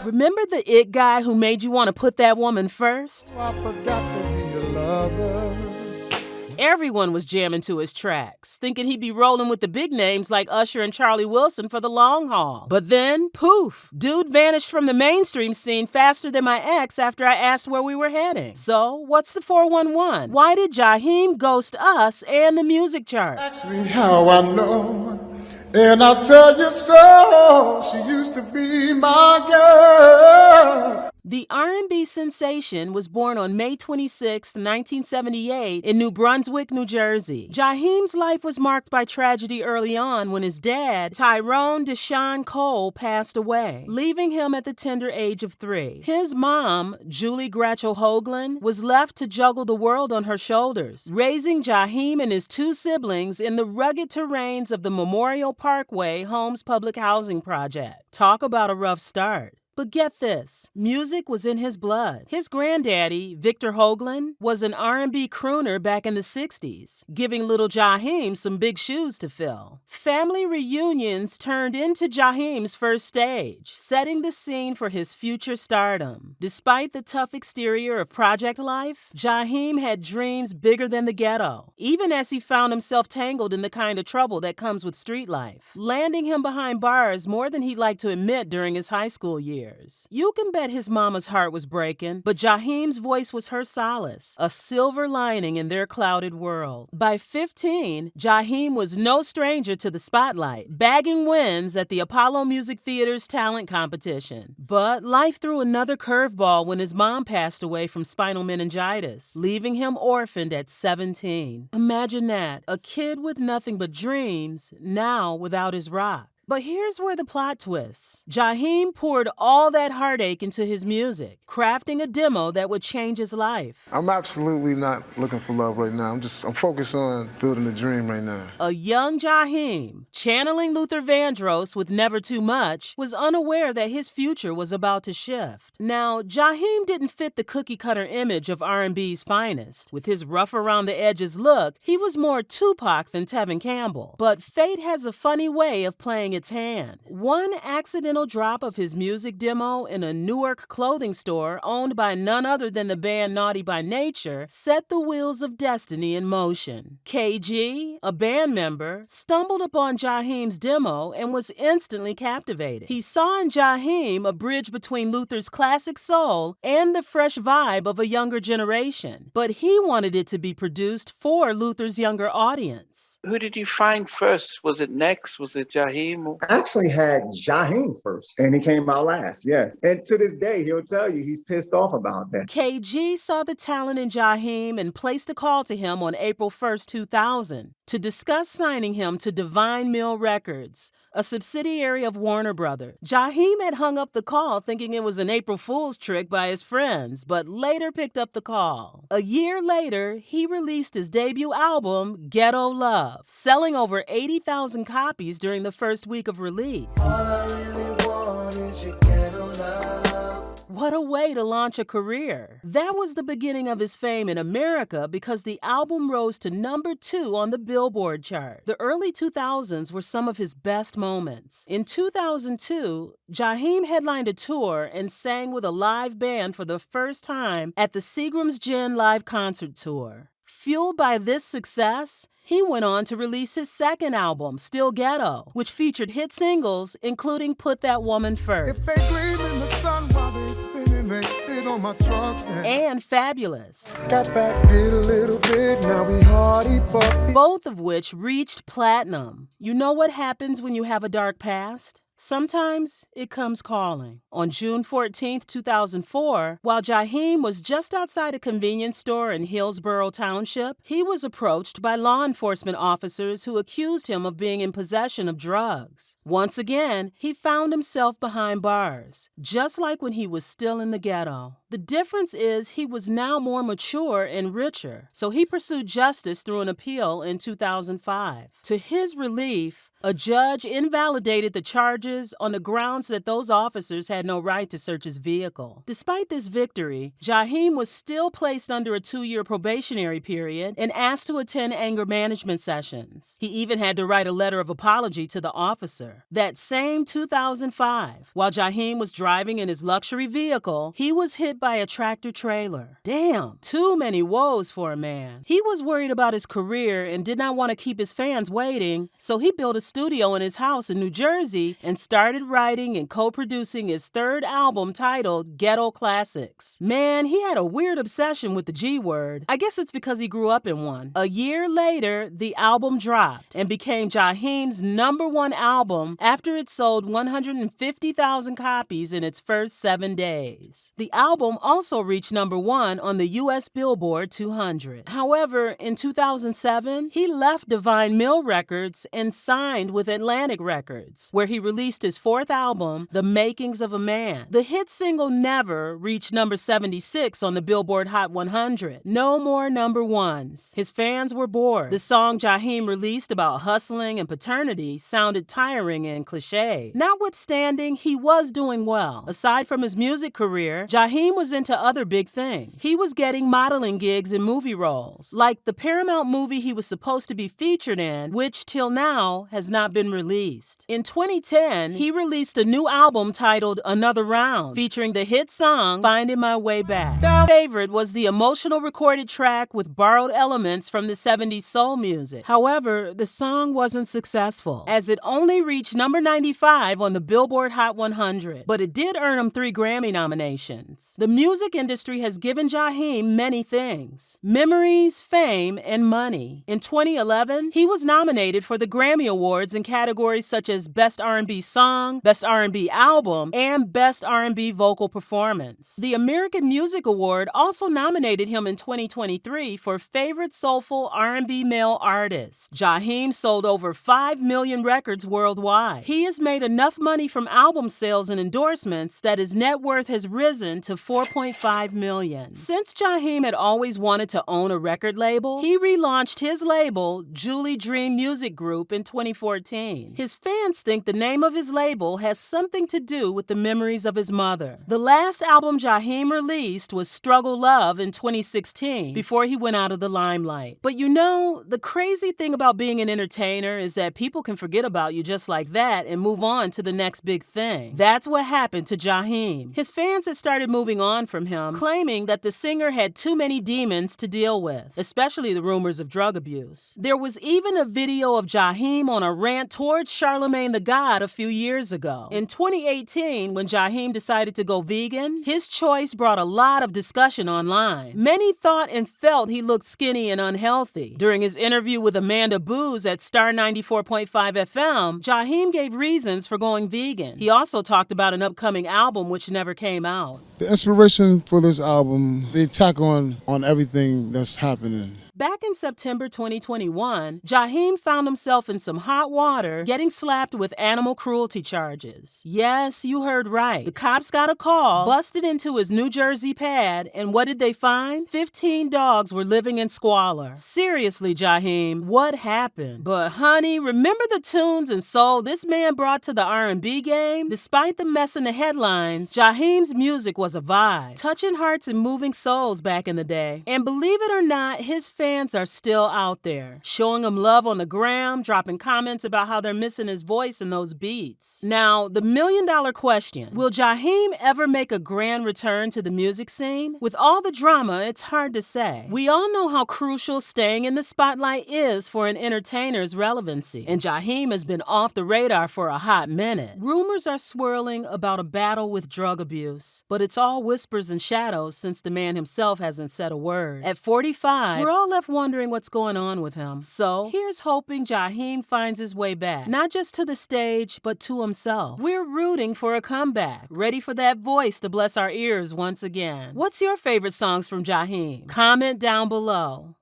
Remember the it guy who made you want to put that woman first? I forgot to be a lover. Everyone was jamming to his tracks, thinking he'd be rolling with the big names like Usher and Charlie Wilson for the long haul. But then, poof, dude vanished from the mainstream scene faster than my ex after I asked where we were heading. So, what's the 411? Why did Jaheim ghost us and the music charts? Ask me how I know, and I'll tell you so. She used to be my girl. The R&B sensation was born on May 26, 1978 in New Brunswick, New Jersey. Jaheim's life was marked by tragedy early on when his dad, Tyrone Deshaun Cole, passed away, leaving him at the tender age of 3. His mom, Julie Gratchel Hoagland, was left to juggle the world on her shoulders, raising Jaheim and his 2 siblings in the rugged terrains of the Memorial Parkway Homes Public Housing Project. Talk about a rough start. But get this, music was in his blood. His granddaddy, Victor Hoagland, was an R&B crooner back in the 60s, giving little Jaheim some big shoes to fill. Family reunions turned into Jaheim's first stage, setting the scene for his future stardom. Despite the tough exterior of project life, Jaheim had dreams bigger than the ghetto, even as he found himself tangled in the kind of trouble that comes with street life, landing him behind bars more than he'd like to admit during his high school years. You can bet his mama's heart was breaking, but Jaheim's voice was her solace, a silver lining in their clouded world. By 15, Jaheim was no stranger to the spotlight, bagging wins at the Apollo Music Theater's talent competition. But life threw another curveball when his mom passed away from spinal meningitis, leaving him orphaned at 17. Imagine that, a kid with nothing but dreams, now without his rock. But here's where the plot twists. Jaheim poured all that heartache into his music, crafting a demo that would change his life. I'm absolutely not looking for love right now. I'm focused on building a dream right now. A young Jaheim, channeling Luther Vandross with Never Too Much, was unaware that his future was about to shift. Now, Jaheim didn't fit the cookie-cutter image of R&B's finest. With his rough-around-the-edges look, he was more Tupac than Tevin Campbell. But fate has a funny way of playing its hand. One accidental drop of his music demo in a Newark clothing store owned by none other than the band Naughty by Nature set the wheels of destiny in motion. KG, a band member, stumbled upon Jaheim's demo and was instantly captivated. He saw in Jaheim a bridge between Luther's classic soul and the fresh vibe of a younger generation, but he wanted it to be produced for Luther's younger audience. Who did you find first? Was it Next? Was it Jaheim? I actually had Jaheim first, and he came out last, yes. And to this day, he'll tell you he's pissed off about that. KG saw the talent in Jaheim and placed a call to him on April 1st, 2000, to discuss signing him to Divine Mill Records, a subsidiary of Warner Brothers. Jaheim had hung up the call thinking it was an April Fool's trick by his friends, but later picked up the call. A year later, he released his debut album, Ghetto Love, selling over 80,000 copies during the first week of release. All I really want is your ghetto love. What a way to launch a career. That was the beginning of his fame in America because the album rose to number 2 on the Billboard chart. The early 2000s were some of his best moments. In 2002, Jaheim headlined a tour and sang with a live band for the first time at the Seagram's Gin Live Concert Tour. Fueled by this success, he went on to release his second album, Still Ghetto, which featured hit singles, including Put That Woman First. If they gleam in the sun while they spinning, they fit on my truck. And Fabulous. Got back, did a little bit, now we hardy puppy. Both of which reached platinum. You know what happens when you have a dark past? Sometimes it comes calling. On June 14, 2004, while Jaheim was just outside a convenience store in Hillsborough Township, he was approached by law enforcement officers who accused him of being in possession of drugs. Once again, he found himself behind bars, just like when he was still in the ghetto. The difference is he was now more mature and richer, so he pursued justice through an appeal in 2005. To his relief, a judge invalidated the charges on the grounds that those officers had no right to search his vehicle. Despite this victory, Jaheim was still placed under a 2-year probationary period and asked to attend anger management sessions. He even had to write a letter of apology to the officer. That same 2005, while Jaheim was driving in his luxury vehicle, he was hit by a tractor trailer. Damn, too many woes for a man. He was worried about his career and did not want to keep his fans waiting, so he built a studio in his house in New Jersey and started writing and co-producing his third album titled Ghetto Classics. Man, he had a weird obsession with the G word. I guess it's because he grew up in one. A year later, the album dropped and became Jaheim's #1 album after it sold 150,000 copies in its first 7 days. The album also reached #1 on the US Billboard 200. However, in 2007, he left Divine Mill Records and signed with Atlantic Records, where he released his 4th album, The Makings of a Man. The hit single Never reached #76 on the Billboard Hot 100. No more #1s. His fans were bored. The song Jaheim released about hustling and paternity sounded tiring and cliche. Notwithstanding, he was doing well. Aside from his music career, Jaheim was into other big things. He was getting modeling gigs and movie roles, like the Paramount movie he was supposed to be featured in, which till now has not been released. In 2010, he released a new album titled Another Round, featuring the hit song Finding My Way Back. My favorite was the emotional recorded track with borrowed elements from the 70s soul music. However, the song wasn't successful, as it only reached #95 on the Billboard Hot 100, but it did earn him 3 Grammy nominations. The music industry has given Jaheim many things: memories, fame, and money. In 2011, he was nominated for the Grammy Awards in categories such as Best R&B Song, Best R&B Album, and Best R&B Vocal Performance. The American Music Award also nominated him in 2023 for Favorite Soulful R&B Male Artist. Jaheim sold over 5 million records worldwide. He has made enough money from album sales and endorsements that his net worth has risen to $4.5 million. Since Jaheim had always wanted to own a record label, he relaunched his label, Julie Dream Music Group, in 2014. His fans think the name of his label has something to do with the memories of his mother. The last album Jaheim released was Struggle Love in 2016, before he went out of the limelight. But you know, the crazy thing about being an entertainer is that people can forget about you just like that and move on to the next big thing. That's what happened to Jaheim. His fans had started moving on from him, claiming that the singer had too many demons to deal with, especially the rumors of drug abuse. There was even a video of Jaheim on a rant towards Charlemagne the God a few years ago. In 2018, when Jaheim decided to go vegan, his choice brought a lot of discussion online. Many thought and felt he looked skinny and unhealthy. During his interview with Amanda Booz at Star 94.5 FM, Jaheim gave reasons for going vegan. He also talked about an upcoming album which never came out. The inspiration for this album, they tack on everything that's happening. Back in September 2021, Jaheim found himself in some hot water getting slapped with animal cruelty charges. Yes, you heard right. The cops got a call, busted into his New Jersey pad, and what did they find? 15 dogs were living in squalor. Seriously, Jaheim, what happened? But honey, remember the tunes and soul this man brought to the R&B game? Despite the mess in the headlines, Jaheim's music was a vibe, touching hearts and moving souls back in the day. And believe it or not, his fans are still out there, showing him love on the gram, dropping comments about how they're missing his voice and those beats. Now, the million-dollar question: will Jaheim ever make a grand return to the music scene? With all the drama, it's hard to say. We all know how crucial staying in the spotlight is for an entertainer's relevancy, and Jaheim has been off the radar for a hot minute. Rumors are swirling about a battle with drug abuse, but it's all whispers and shadows since the man himself hasn't said a word. At 45, we're all left wondering what's going on with him. So here's hoping Jaheim finds his way back, not just to the stage, but to himself. We're rooting for a comeback, ready for that voice to bless our ears once again. What's your favorite songs from Jaheim? Comment down below.